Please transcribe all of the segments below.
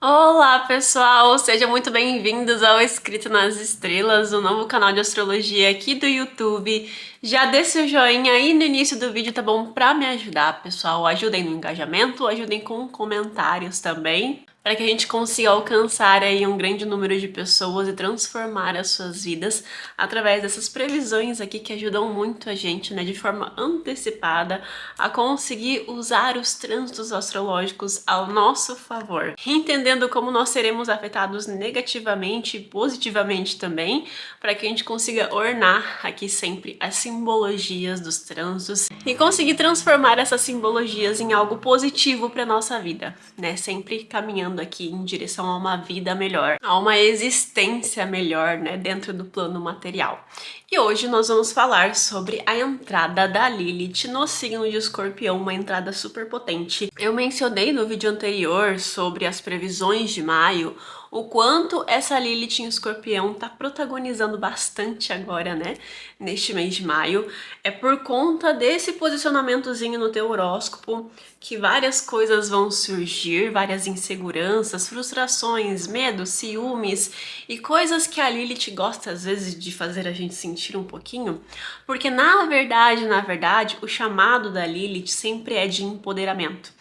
Olá, pessoal! Sejam muito bem-vindos ao Escrito nas Estrelas, o novo canal de astrologia aqui do YouTube. Já deixa o joinha aí no início do vídeo, tá bom? Pra me ajudar, pessoal. Ajudem no engajamento, ajudem com comentários também, para que a gente consiga alcançar aí um grande número de pessoas e transformar as suas vidas através dessas previsões aqui que ajudam muito a gente, né, de forma antecipada a conseguir usar os trânsitos astrológicos ao nosso favor, entendendo como nós seremos afetados negativamente e positivamente também, para que a gente consiga ornar aqui sempre as simbologias dos trânsitos e conseguir transformar essas simbologias em algo positivo para nossa vida, né? Sempre caminhando aqui em direção a uma vida melhor, a uma existência melhor, né, dentro do plano material. E hoje nós vamos falar sobre a entrada da Lilith no signo de Escorpião, uma entrada super potente. Eu mencionei no vídeo anterior sobre as previsões de maio, o quanto essa Lilith em Escorpião tá protagonizando bastante agora, né, neste mês de maio. É por conta desse posicionamentozinho no teu horóscopo que várias coisas vão surgir, várias inseguranças, frustrações, medos, ciúmes e coisas que a Lilith gosta às vezes de fazer a gente sentir um pouquinho, porque na verdade, o chamado da Lilith sempre é de empoderamento.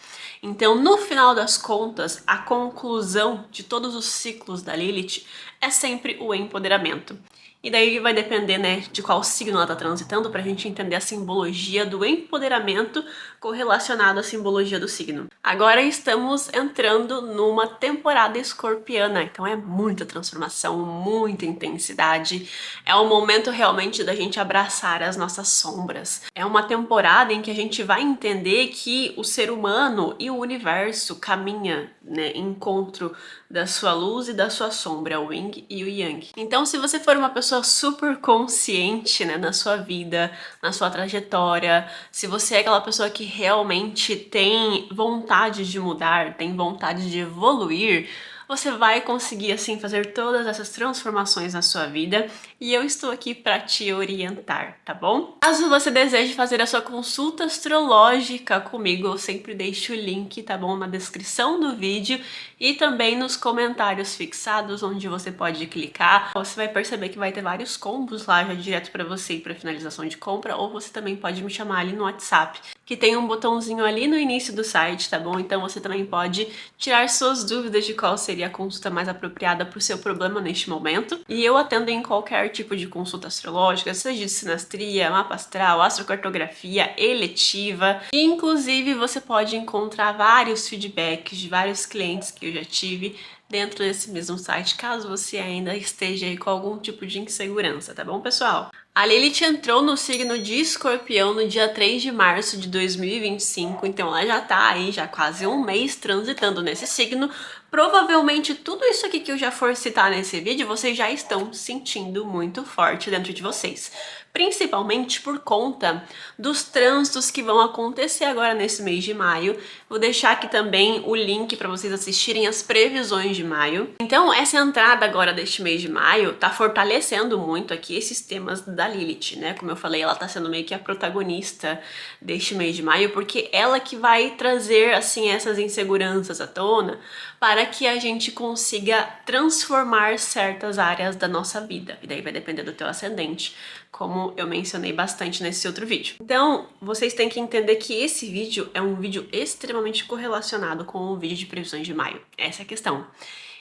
Então, no final das contas, a conclusão de todos os ciclos da Lilith é sempre o empoderamento. E daí vai depender, né, de qual signo ela tá transitando pra gente entender a simbologia do empoderamento correlacionado à simbologia do signo. Agora estamos entrando numa temporada escorpiana, então é muita transformação, muita intensidade. É o momento realmente da gente abraçar as nossas sombras. É uma temporada em que a gente vai entender que o ser humano e o universo caminha, né, em encontro da sua luz e da sua sombra, o yin e o yang. Então, se você for uma pessoa super consciente, né, na sua vida, na sua trajetória, se você é aquela pessoa que realmente tem vontade de mudar, tem vontade de evoluir, você vai conseguir assim fazer todas essas transformações na sua vida e eu estou aqui para te orientar, tá bom? Caso você deseje fazer a sua consulta astrológica comigo, eu sempre deixo o link, tá bom, na descrição do vídeo e também nos comentários fixados onde você pode clicar. Você vai perceber que vai ter vários combos lá já direto para você e para finalização de compra, ou você também pode me chamar ali no WhatsApp, que tem um botãozinho ali no início do site, tá bom? Então você também pode tirar suas dúvidas de qual seria a consulta mais apropriada para o seu problema neste momento. E eu atendo em qualquer tipo de consulta astrológica, seja de sinastria, mapa astral, astrocartografia, eletiva. E inclusive você pode encontrar vários feedbacks de vários clientes que eu já tive dentro desse mesmo site, caso você ainda esteja aí com algum tipo de insegurança, tá bom, pessoal? A Lilith entrou no signo de Escorpião no dia 3 de março de 2025, então ela já tá aí já quase um mês transitando nesse signo. Provavelmente tudo isso aqui que eu já for citar nesse vídeo, vocês já estão sentindo muito forte dentro de vocês. Principalmente por conta dos trânsitos que vão acontecer agora nesse mês de maio. Vou deixar aqui também o link para vocês assistirem as previsões de maio. Então, essa entrada agora deste mês de maio tá fortalecendo muito aqui esses temas da Lilith, né? Como eu falei, ela tá sendo meio que a protagonista deste mês de maio, porque ela que vai trazer, assim, essas inseguranças à tona para que a gente consiga transformar certas áreas da nossa vida. E daí vai depender do teu ascendente, como eu mencionei bastante nesse outro vídeo. Então, vocês têm que entender que esse vídeo é um vídeo extremamente correlacionado com o vídeo de previsões de maio. Essa é a questão.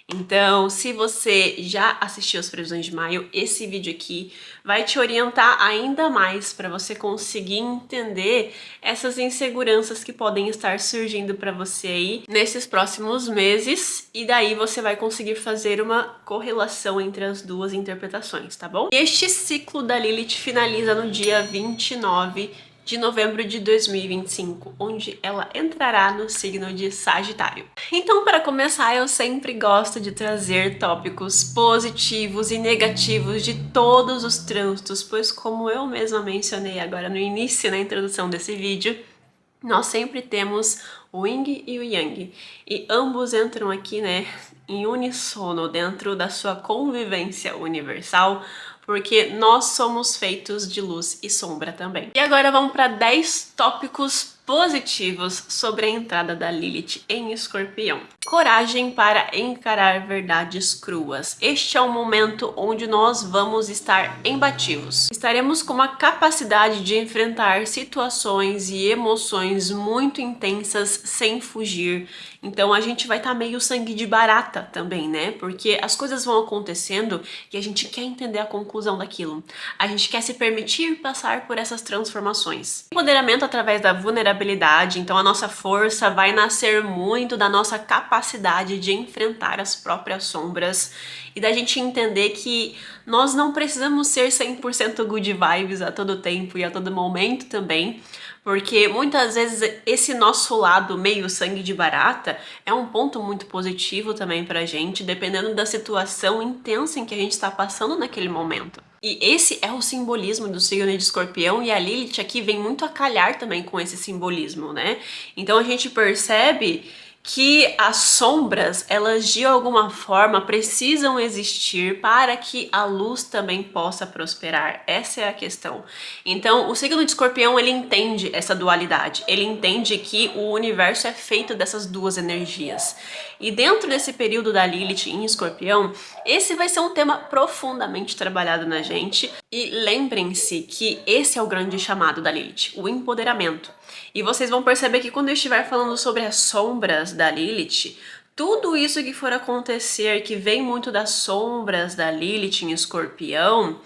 Então, se você já assistiu as previsões de maio, esse vídeo aqui vai te orientar ainda mais para você conseguir entender essas inseguranças que podem estar surgindo para você aí nesses próximos meses, e daí você vai conseguir fazer uma correlação entre as duas interpretações, tá bom? E este ciclo da Lilith finaliza no dia 29 de novembro de 2025, onde ela entrará no signo de Sagitário. Então, para começar, eu sempre gosto de trazer tópicos positivos e negativos de todos os trânsitos, pois como eu mesma mencionei agora no início, na introdução desse vídeo, nós sempre temos o Yin e o Yang, e ambos entram aqui, né, em unissono dentro da sua convivência universal, porque nós somos feitos de luz e sombra também. E agora vamos para 10 tópicos positivos sobre a entrada da Lilith em Escorpião. Coragem para encarar verdades cruas. Este é o momento onde nós vamos estar imbatíveis. Estaremos com uma capacidade de enfrentar situações e emoções muito intensas sem fugir. Então a gente vai estar meio sangue de barata também, né? Porque as coisas vão acontecendo e a gente quer entender a conclusão daquilo. A gente quer se permitir passar por essas transformações. Empoderamento através da vulnerabilidade, então a nossa força vai nascer muito da nossa capacidade de enfrentar as próprias sombras e da gente entender que nós não precisamos ser 100% good vibes a todo tempo e a todo momento também, porque muitas vezes esse nosso lado meio sangue de barata é um ponto muito positivo também pra gente, dependendo da situação intensa em que a gente está passando naquele momento. E esse é o simbolismo do signo de Escorpião, e a Lilith aqui vem muito a calhar também com esse simbolismo, né? Então a gente percebe que as sombras, elas de alguma forma precisam existir para que a luz também possa prosperar. Essa é a questão. Então, o signo de Escorpião, ele entende essa dualidade. Ele entende que o universo é feito dessas duas energias. E dentro desse período da Lilith em Escorpião, esse vai ser um tema profundamente trabalhado na gente. E lembrem-se que esse é o grande chamado da Lilith, o empoderamento. E vocês vão perceber que quando eu estiver falando sobre as sombras da Lilith, tudo isso que for acontecer, que vem muito das sombras da Lilith em Escorpião,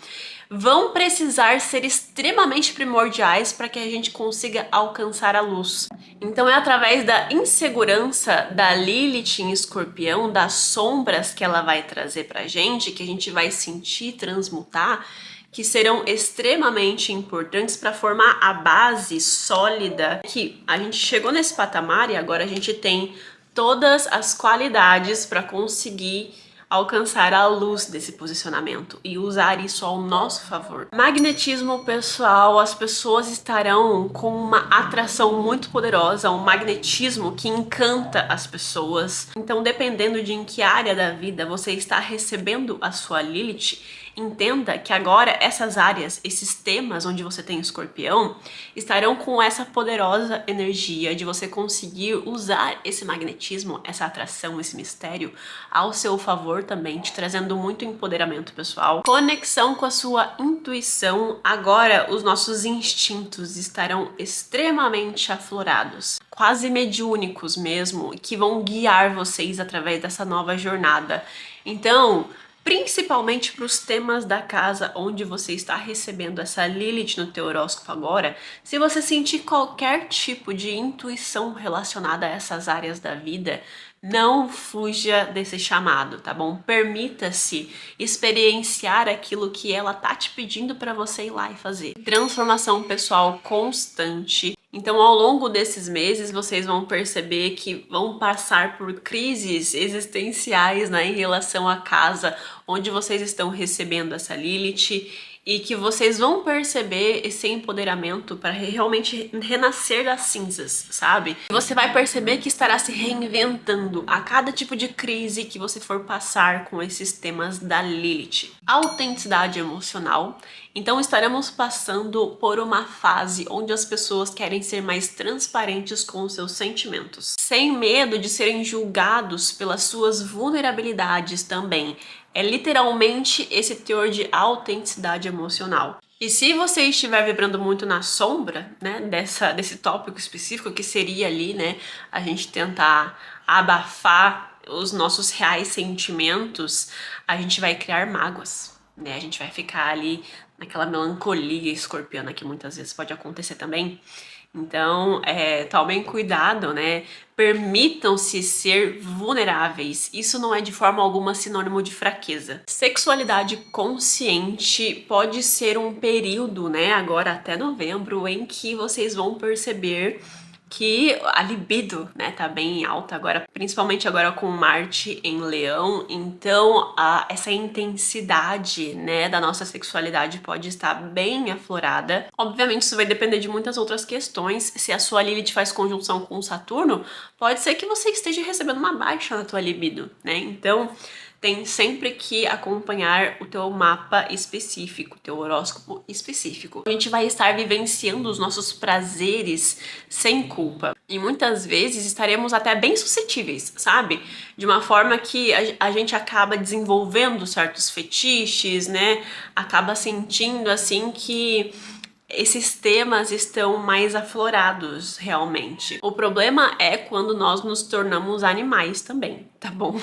vão precisar ser extremamente primordiais para que a gente consiga alcançar a luz. Então é através da insegurança da Lilith em Escorpião, das sombras que ela vai trazer pra gente, que a gente vai sentir, transmutar, que serão extremamente importantes para formar a base sólida que a gente chegou nesse patamar e agora a gente tem todas as qualidades para conseguir alcançar a luz desse posicionamento e usar isso ao nosso favor. Magnetismo, pessoal, as pessoas estarão com uma atração muito poderosa, um magnetismo que encanta as pessoas. Então, dependendo de em que área da vida você está recebendo a sua Lilith, entenda que agora essas áreas, esses temas onde você tem Escorpião, estarão com essa poderosa energia de você conseguir usar esse magnetismo, essa atração, esse mistério ao seu favor também, te trazendo muito empoderamento pessoal. Conexão com a sua intuição. Agora os nossos instintos estarão extremamente aflorados, quase mediúnicos mesmo, que vão guiar vocês através dessa nova jornada. Então, principalmente para os temas da casa onde você está recebendo essa Lilith no teu horóscopo agora, se você sentir qualquer tipo de intuição relacionada a essas áreas da vida, não fuja desse chamado, tá bom? Permita-se experienciar aquilo que ela tá te pedindo para você ir lá e fazer. Transformação pessoal constante. Então, ao longo desses meses, vocês vão perceber que vão passar por crises existenciais, né, em relação à casa onde vocês estão recebendo essa Lilith, e que vocês vão perceber esse empoderamento para realmente renascer das cinzas, sabe? Você vai perceber que estará se reinventando a cada tipo de crise que você for passar com esses temas da Lilith. Autenticidade emocional. Então estaremos passando por uma fase onde as pessoas querem ser mais transparentes com os seus sentimentos, sem medo de serem julgados pelas suas vulnerabilidades também. É literalmente esse teor de autenticidade emocional. E se você estiver vibrando muito na sombra, né, desse tópico específico, que seria ali, né, a gente tentar abafar os nossos reais sentimentos, a gente vai criar mágoas, né, a gente vai ficar ali naquela melancolia escorpiana que muitas vezes pode acontecer também. Então, tomem cuidado, né? Permitam-se ser vulneráveis. Isso não é de forma alguma sinônimo de fraqueza. Sexualidade consciente pode ser um período, né? Agora até novembro, em que vocês vão perceber que a libido, né, tá bem alta agora, principalmente agora com Marte em Leão. Então essa intensidade, né, da nossa sexualidade pode estar bem aflorada. Obviamente isso vai depender de muitas outras questões. Se a sua Lilith faz conjunção com Saturno, pode ser que você esteja recebendo uma baixa na tua libido, né? Então tem sempre que acompanhar o teu mapa específico, teu horóscopo específico. A gente vai estar vivenciando os nossos prazeres sem culpa. E muitas vezes estaremos até bem suscetíveis, sabe? De uma forma que a gente acaba desenvolvendo certos fetiches, né? Acaba sentindo assim que esses temas estão mais aflorados realmente. O problema é quando nós nos tornamos animais também, tá bom?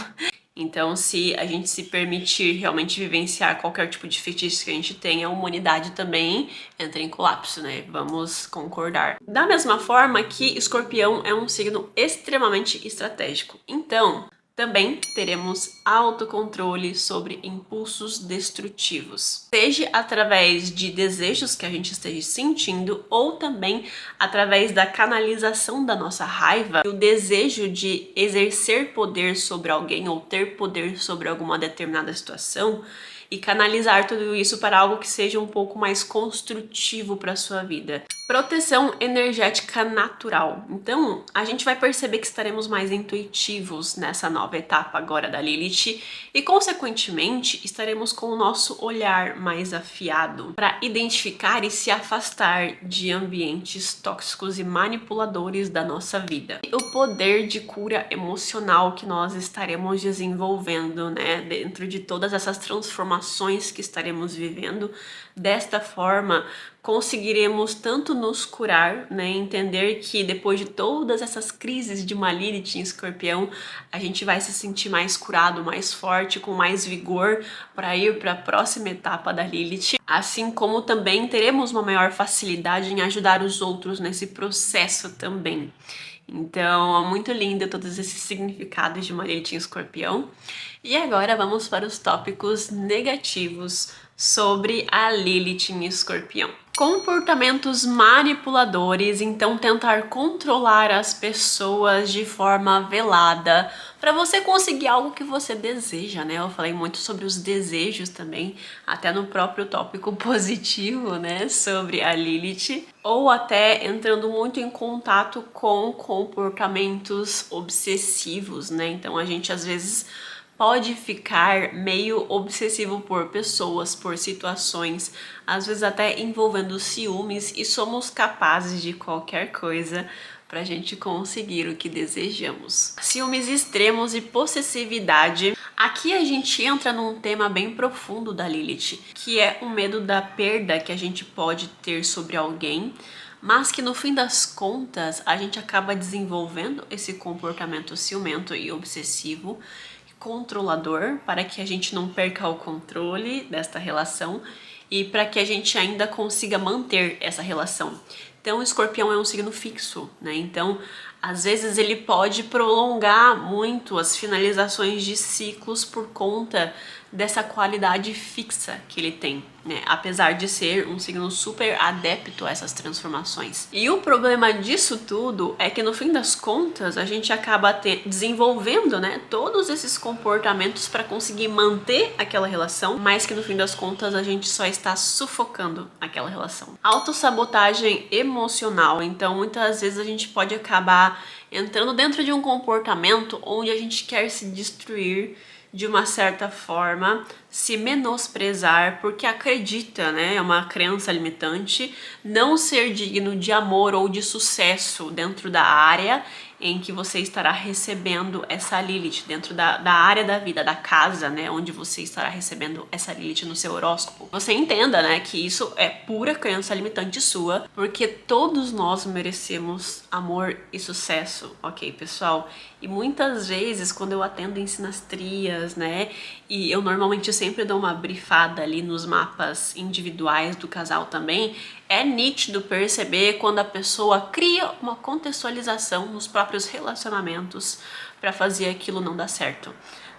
Então, se a gente se permitir realmente vivenciar qualquer tipo de fetiche que a gente tenha, a humanidade também entra em colapso, né? Vamos concordar. Da mesma forma que Escorpião é um signo extremamente estratégico. Então, também teremos autocontrole sobre impulsos destrutivos, seja através de desejos que a gente esteja sentindo ou também através da canalização da nossa raiva, o desejo de exercer poder sobre alguém ou ter poder sobre alguma determinada situação e canalizar tudo isso para algo que seja um pouco mais construtivo para a sua vida. Proteção energética natural. Então, a gente vai perceber que estaremos mais intuitivos nessa nova etapa agora da Lilith e, consequentemente, estaremos com o nosso olhar mais afiado para identificar e se afastar de ambientes tóxicos e manipuladores da nossa vida. E o poder de cura emocional que nós estaremos desenvolvendo, né, dentro de todas essas transformações que estaremos vivendo. Desta forma, conseguiremos tanto nos curar, né, entender que depois de todas essas crises de uma Lilith em Escorpião, a gente vai se sentir mais curado, mais forte, com mais vigor para ir para a próxima etapa da Lilith, assim como também teremos uma maior facilidade em ajudar os outros nesse processo também. Então, muito lindo todos esses significados de uma Lilith em Escorpião. E agora vamos para os tópicos negativos sobre a Lilith em Escorpião. Comportamentos manipuladores, então tentar controlar as pessoas de forma velada para você conseguir algo que você deseja, né? Eu falei muito sobre os desejos também, até no próprio tópico positivo, né, sobre a Lilith, ou até entrando muito em contato com comportamentos obsessivos, né? Então a gente às vezes pode ficar meio obsessivo por pessoas, por situações, às vezes até envolvendo ciúmes, e somos capazes de qualquer coisa pra gente conseguir o que desejamos. Ciúmes extremos e possessividade. Aqui a gente entra num tema bem profundo da Lilith, que é o medo da perda que a gente pode ter sobre alguém, mas que no fim das contas a gente acaba desenvolvendo esse comportamento ciumento e obsessivo, controlador, para que a gente não perca o controle desta relação e para que a gente ainda consiga manter essa relação. Então, o Escorpião é um signo fixo, né? Então, às vezes ele pode prolongar muito as finalizações de ciclos por conta dessa qualidade fixa que ele tem, né? Apesar de ser um signo super adepto a essas transformações. E o problema disso tudo é que no fim das contas a gente acaba desenvolvendo, né, todos esses comportamentos para conseguir manter aquela relação, mas que no fim das contas a gente só está sufocando aquela relação. Autossabotagem emocional. Então, muitas vezes a gente pode acabar entrando dentro de um comportamento onde a gente quer se destruir de uma certa forma, se menosprezar porque acredita, né, é uma crença limitante, não ser digno de amor ou de sucesso dentro da área em que você estará recebendo essa Lilith, dentro da área da vida, da casa, né, onde você estará recebendo essa Lilith no seu horóscopo. Você entenda, né, que isso é pura crença limitante sua, porque todos nós merecemos amor e sucesso, ok, pessoal? E muitas vezes, quando eu atendo em sinastrias, né, e eu normalmente sempre dou uma brifada ali nos mapas individuais do casal também, é nítido perceber quando a pessoa cria uma contextualização nos próprios relacionamentos para fazer aquilo não dar certo,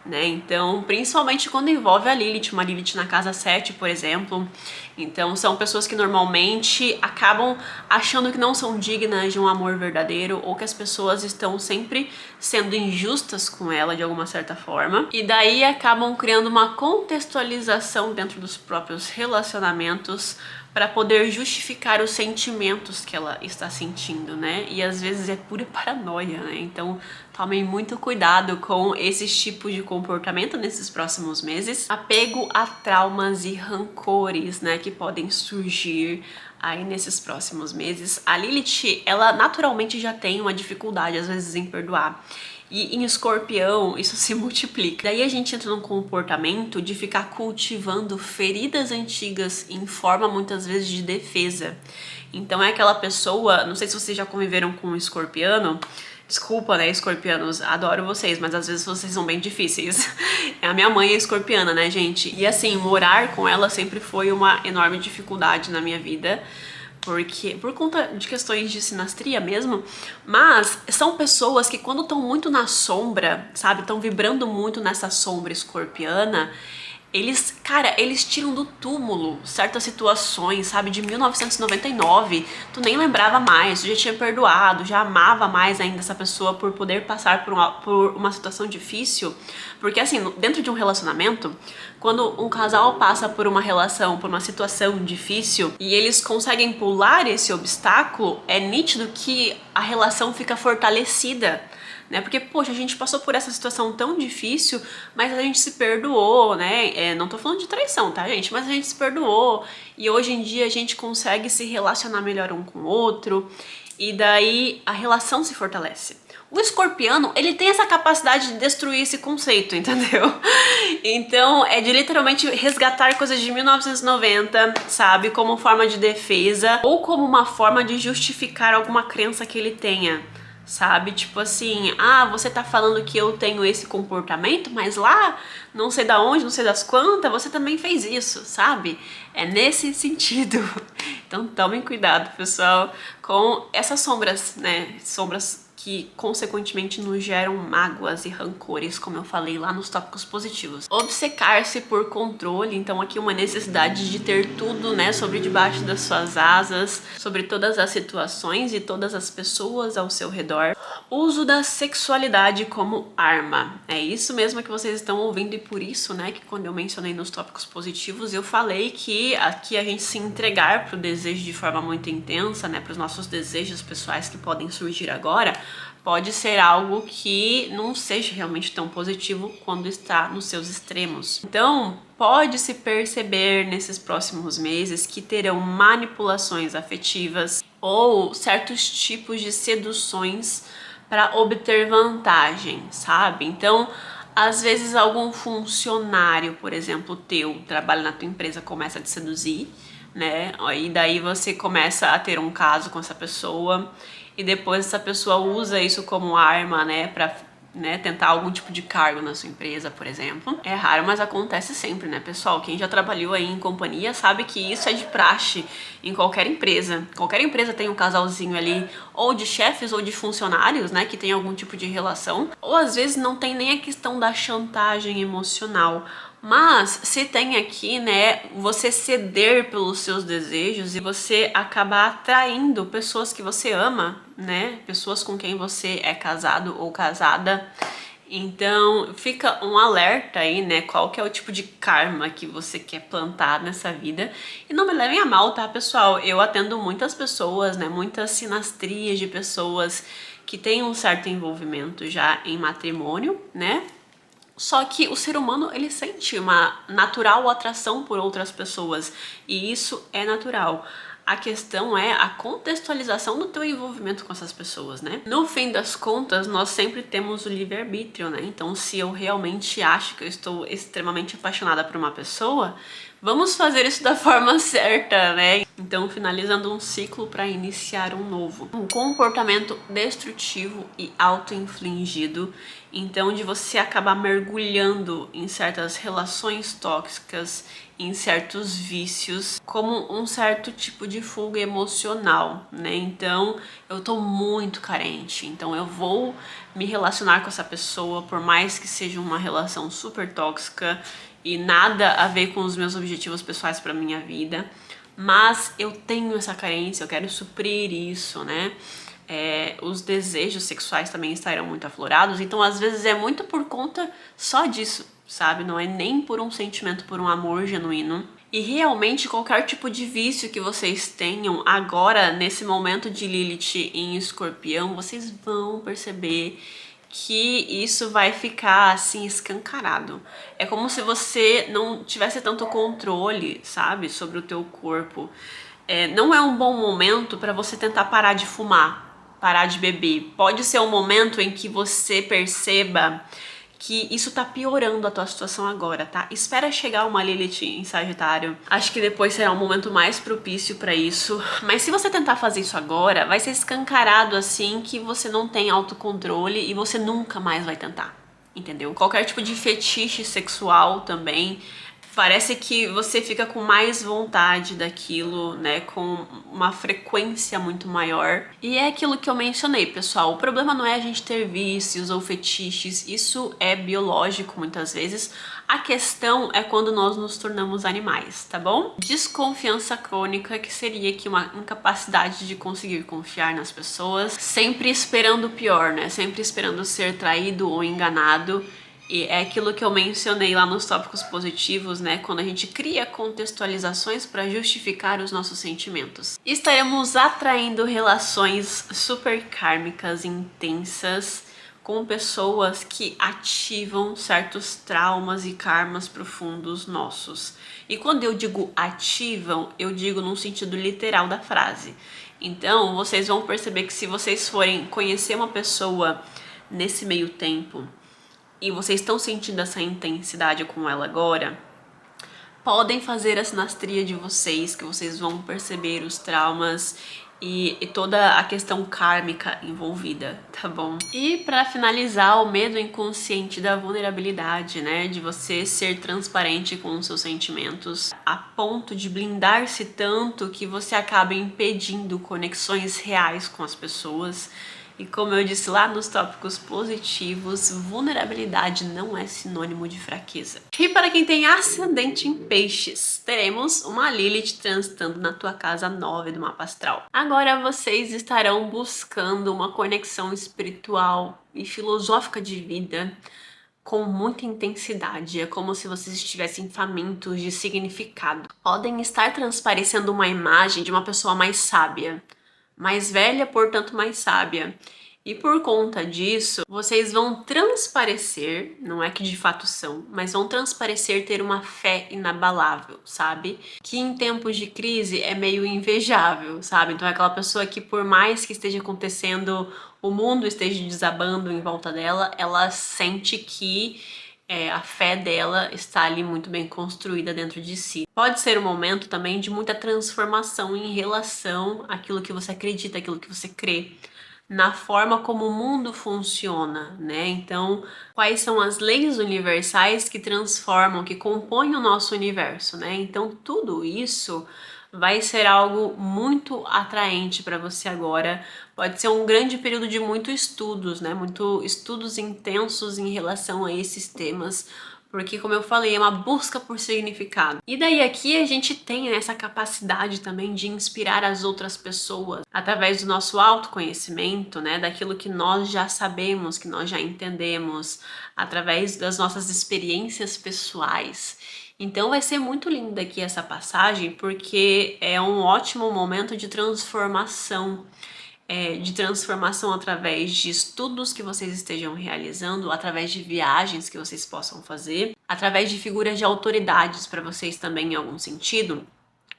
né? Então, principalmente quando envolve a Lilith, uma Lilith na casa 7, por exemplo. Então, são pessoas que normalmente acabam achando que não são dignas de um amor verdadeiro, ou que as pessoas estão sempre sendo injustas com ela de alguma certa forma. E daí acabam criando uma contextualização dentro dos próprios relacionamentos para poder justificar os sentimentos que ela está sentindo, né? E às vezes é pura paranoia, né? Então, tomem muito cuidado com esses tipos de comportamento nesses próximos meses. Apego a traumas e rancores, né, que podem surgir aí nesses próximos meses. A Lilith, ela naturalmente já tem uma dificuldade às vezes em perdoar. E em Escorpião isso se multiplica. Daí a gente entra num comportamento de ficar cultivando feridas antigas em forma muitas vezes de defesa. Então é aquela pessoa, não sei se vocês já conviveram com um escorpiano. Desculpa, né, escorpianos, adoro vocês, mas às vezes vocês são bem difíceis. A minha mãe é escorpiana, né, gente? E assim, morar com ela sempre foi uma enorme dificuldade na minha vida, porque por conta de questões de sinastria mesmo, mas são pessoas que quando estão muito na sombra, sabe, estão vibrando muito nessa sombra escorpiana, eles, cara, eles tiram do túmulo certas situações, sabe, de 1999, tu nem lembrava mais, tu já tinha perdoado, já amava mais ainda essa pessoa por poder passar por uma situação difícil, porque assim, dentro de um relacionamento, quando um casal passa por uma relação, por uma situação difícil, e eles conseguem pular esse obstáculo, é nítido que a relação fica fortalecida, né? Porque, poxa, a gente passou por essa situação tão difícil, mas a gente se perdoou, né? Não tô falando de traição, tá, gente? Mas a gente se perdoou e hoje em dia a gente consegue se relacionar melhor um com o outro e daí a relação se fortalece. O escorpiano, ele tem essa capacidade de destruir esse conceito, entendeu? Então, é de literalmente resgatar coisas de 1990, sabe? Como forma de defesa ou como uma forma de justificar alguma crença que ele tenha. Sabe? Tipo assim, ah, você tá falando que eu tenho esse comportamento, mas lá, não sei da onde, não sei das quantas, você também fez isso, sabe? É nesse sentido. Então tomem cuidado, pessoal, com essas sombras, né? Sombras que consequentemente nos geram mágoas e rancores, como eu falei lá nos tópicos positivos. Obcecar-se por controle, então aqui uma necessidade de ter tudo, né, sobre debaixo das suas asas, sobre todas as situações e todas as pessoas ao seu redor. Uso da sexualidade como arma. É isso mesmo que vocês estão ouvindo e por isso, né, que quando eu mencionei nos tópicos positivos, eu falei que aqui a gente se entregar pro desejo de forma muito intensa, né, pros nossos desejos pessoais que podem surgir agora, pode ser algo que não seja realmente tão positivo quando está nos seus extremos. Então, pode-se perceber nesses próximos meses que terão manipulações afetivas ou certos tipos de seduções para obter vantagem, sabe? Então, às vezes algum funcionário, por exemplo, teu, trabalha na tua empresa, começa a te seduzir, né? E daí você começa a ter um caso com essa pessoa e depois essa pessoa usa isso como arma, né, pra, né, tentar algum tipo de cargo na sua empresa, por exemplo. É raro, mas acontece sempre, né, pessoal? Quem já trabalhou aí em companhia sabe que isso é de praxe em qualquer empresa. Qualquer empresa tem um casalzinho ali, ou de chefes ou de funcionários, né, que tem algum tipo de relação. Ou às vezes não tem nem a questão da chantagem emocional. Mas se tem aqui, né, você ceder pelos seus desejos e você acabar atraindo pessoas que você ama, né, pessoas com quem você é casado ou casada. Então fica um alerta aí, né, qual que é o tipo de karma que você quer plantar nessa vida. E não me levem a mal, tá, pessoal? Eu atendo muitas pessoas, né, muitas sinastrias de pessoas que têm um certo envolvimento já em matrimônio, né? Só que o ser humano, ele sente uma natural atração por outras pessoas e isso é natural. A questão é a contextualização do teu envolvimento com essas pessoas, né? No fim das contas, nós sempre temos o livre-arbítrio, né? Então, se eu realmente acho que eu estou extremamente apaixonada por uma pessoa, vamos fazer isso da forma certa, né? Então, finalizando um ciclo para iniciar um novo. Um comportamento destrutivo e auto-infligido. Então, de você acabar mergulhando em certas relações tóxicas, em certos vícios, como um certo tipo de fuga emocional, né? Então, eu tô muito carente, então eu vou me relacionar com essa pessoa, por mais que seja uma relação super tóxica e nada a ver com os meus objetivos pessoais para minha vida, mas eu tenho essa carência, eu quero suprir isso, né? Os desejos sexuais também estarão muito aflorados, então às vezes é muito por conta só disso, sabe? Não é nem por um sentimento, por um amor genuíno. E realmente qualquer tipo de vício que vocês tenham agora, nesse momento de Lilith em Escorpião, vocês vão perceber que isso vai ficar assim escancarado. É como se você não tivesse tanto controle, sabe, sobre o teu corpo. Não é um bom momento para você tentar parar de fumar, parar de beber. Pode ser um momento em que você perceba que isso tá piorando a tua situação agora, tá? Espera chegar uma Lilith em Sagitário. Acho que depois será um momento mais propício pra isso. Mas se você tentar fazer isso agora, vai ser escancarado assim que você não tem autocontrole e você nunca mais vai tentar, entendeu? Qualquer tipo de fetiche sexual também. Parece que você fica com mais vontade daquilo, né, com uma frequência muito maior. E é aquilo que eu mencionei, pessoal. O problema não é a gente ter vícios ou fetiches, isso é biológico muitas vezes. A questão é quando nós nos tornamos animais, tá bom? Desconfiança crônica, que seria aqui uma incapacidade de conseguir confiar nas pessoas, sempre esperando o pior, né? Sempre esperando ser traído ou enganado. E é aquilo que eu mencionei lá nos tópicos positivos, né? Quando a gente cria contextualizações para justificar os nossos sentimentos. Estaremos atraindo relações super kármicas, intensas, com pessoas que ativam certos traumas e karmas profundos nossos. E quando eu digo ativam, eu digo num sentido literal da frase. Então, vocês vão perceber que se vocês forem conhecer uma pessoa nesse meio tempo, e vocês estão sentindo essa intensidade com ela agora, podem fazer a sinastria de vocês, que vocês vão perceber os traumas e toda a questão kármica envolvida, tá bom? E para finalizar, o medo inconsciente da vulnerabilidade, né? De você ser transparente com os seus sentimentos, a ponto de blindar-se tanto que você acaba impedindo conexões reais com as pessoas. E como eu disse lá nos tópicos positivos, vulnerabilidade não é sinônimo de fraqueza. E para quem tem ascendente em peixes, teremos uma Lilith transitando na tua casa 9 do mapa astral. Agora vocês estarão buscando uma conexão espiritual e filosófica de vida com muita intensidade. É como se vocês estivessem famintos de significado. Podem estar transparecendo uma imagem de uma pessoa mais sábia, mais velha, portanto mais sábia. E por conta disso, vocês vão transparecer, não é que de fato são, mas vão transparecer ter uma fé inabalável, sabe? Que em tempos de crise é meio invejável, sabe? Então é aquela pessoa que por mais que esteja acontecendo, o mundo esteja desabando em volta dela, ela sente que a fé dela está ali muito bem construída dentro de si. Pode ser um momento também de muita transformação em relação àquilo que você acredita, àquilo que você crê, na forma como o mundo funciona, né? Então, quais são as leis universais que transformam, que compõem o nosso universo, né? Então, tudo isso vai ser algo muito atraente para você agora. Pode ser um grande período de muitos estudos, né? Muitos estudos intensos em relação a esses temas, porque, como eu falei, é uma busca por significado. E daí aqui a gente tem essa capacidade também de inspirar as outras pessoas através do nosso autoconhecimento, né? Daquilo que nós já sabemos, que nós já entendemos, através das nossas experiências pessoais. Então vai ser muito linda aqui essa passagem, porque é um ótimo momento de transformação. De transformação através de estudos que vocês estejam realizando, através de viagens que vocês possam fazer, através de figuras de autoridades para vocês também em algum sentido,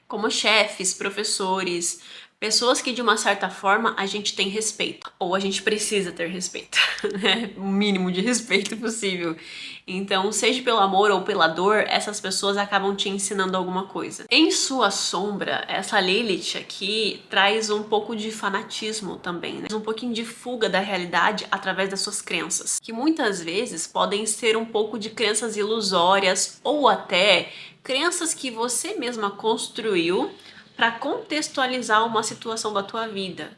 como chefes, professores, pessoas que de uma certa forma a gente tem respeito, ou a gente precisa ter respeito, né? O mínimo de respeito possível. Então, seja pelo amor ou pela dor, essas pessoas acabam te ensinando alguma coisa. Em sua sombra, essa Lilith aqui traz um pouco de fanatismo também, né? Um pouquinho de fuga da realidade através das suas crenças, que muitas vezes podem ser um pouco de crenças ilusórias ou até crenças que você mesma construiu para contextualizar uma situação da tua vida,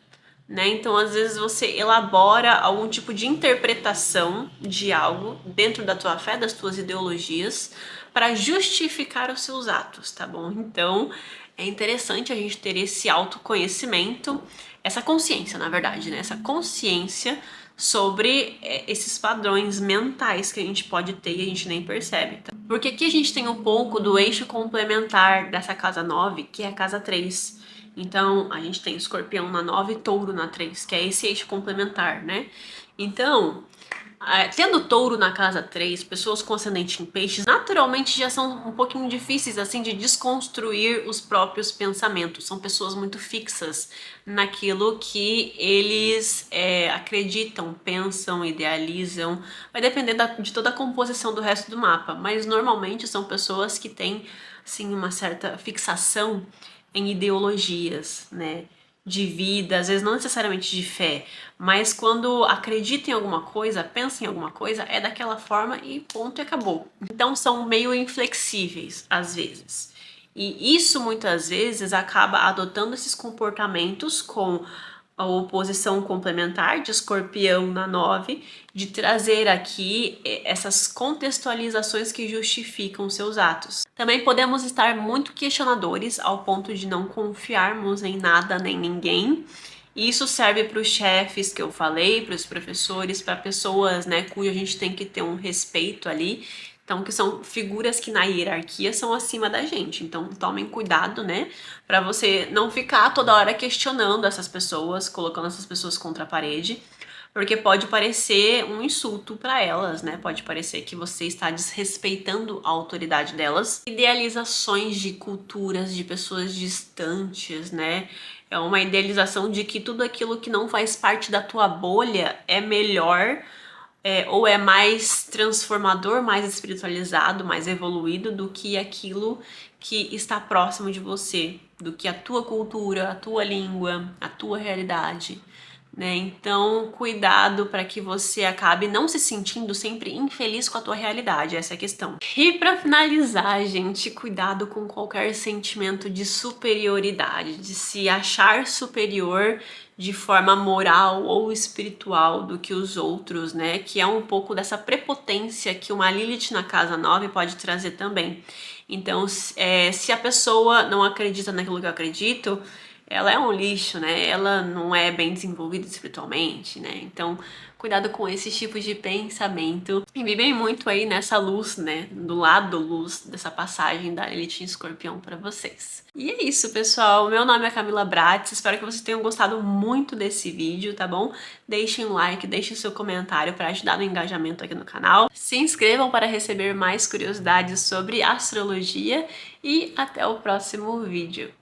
né? Então, às vezes você elabora algum tipo de interpretação de algo dentro da tua fé, das tuas ideologias, para justificar os seus atos, tá bom? Então, é interessante a gente ter esse autoconhecimento, essa consciência, na verdade, né? Essa consciência sobre esses padrões mentais que a gente pode ter e a gente nem percebe, tá? Porque aqui a gente tem um pouco do eixo complementar dessa casa 9, que é a casa 3. Então, a gente tem Escorpião na 9 e Touro na 3, que é esse eixo complementar, né? Então, tendo Touro na casa 3, pessoas com ascendente em peixes, naturalmente já são um pouquinho difíceis, assim, de desconstruir os próprios pensamentos. São pessoas muito fixas naquilo que eles acreditam, pensam, idealizam. Vai depender de toda a composição do resto do mapa, mas normalmente são pessoas que têm, assim, uma certa fixação em ideologias, né? De vida, às vezes não necessariamente de fé, mas quando acredita em alguma coisa, pensa em alguma coisa, é daquela forma e ponto e acabou. Então são meio inflexíveis às vezes. E isso muitas vezes acaba adotando esses comportamentos com a oposição complementar de Escorpião na 9, de trazer aqui essas contextualizações que justificam seus atos. Também podemos estar muito questionadores ao ponto de não confiarmos em nada nem ninguém. E isso serve para os chefes que eu falei, para os professores, para pessoas, né, cujo a gente tem que ter um respeito ali. Então, que são figuras que na hierarquia são acima da gente. Então, tomem cuidado, né? Pra você não ficar toda hora questionando essas pessoas, colocando essas pessoas contra a parede, porque pode parecer um insulto pra elas, né? Pode parecer que você está desrespeitando a autoridade delas. Idealizações de culturas, de pessoas distantes, né? É uma idealização de que tudo aquilo que não faz parte da tua bolha é melhor ou é mais transformador, mais espiritualizado, mais evoluído do que aquilo que está próximo de você, do que a tua cultura, a tua língua, a tua realidade, né? Então, cuidado para que você acabe não se sentindo sempre infeliz com a tua realidade, essa é a questão. E para finalizar, gente, cuidado com qualquer sentimento de superioridade, de se achar superior de forma moral ou espiritual do que os outros, né? Que é um pouco dessa prepotência que uma Lilith na casa 9 pode trazer também. Então, se a pessoa não acredita naquilo que eu acredito, ela é um lixo, né? Ela não é bem desenvolvida espiritualmente, né? Então, cuidado com esse tipo de pensamento. E vivem muito aí nessa luz, né? Do lado luz dessa passagem da Lilith em Escorpião para vocês. E é isso, pessoal. Meu nome é Camila Bratz. Espero que vocês tenham gostado muito desse vídeo, tá bom? Deixem um like, deixem seu comentário para ajudar no engajamento aqui no canal. Se inscrevam para receber mais curiosidades sobre astrologia e até o próximo vídeo.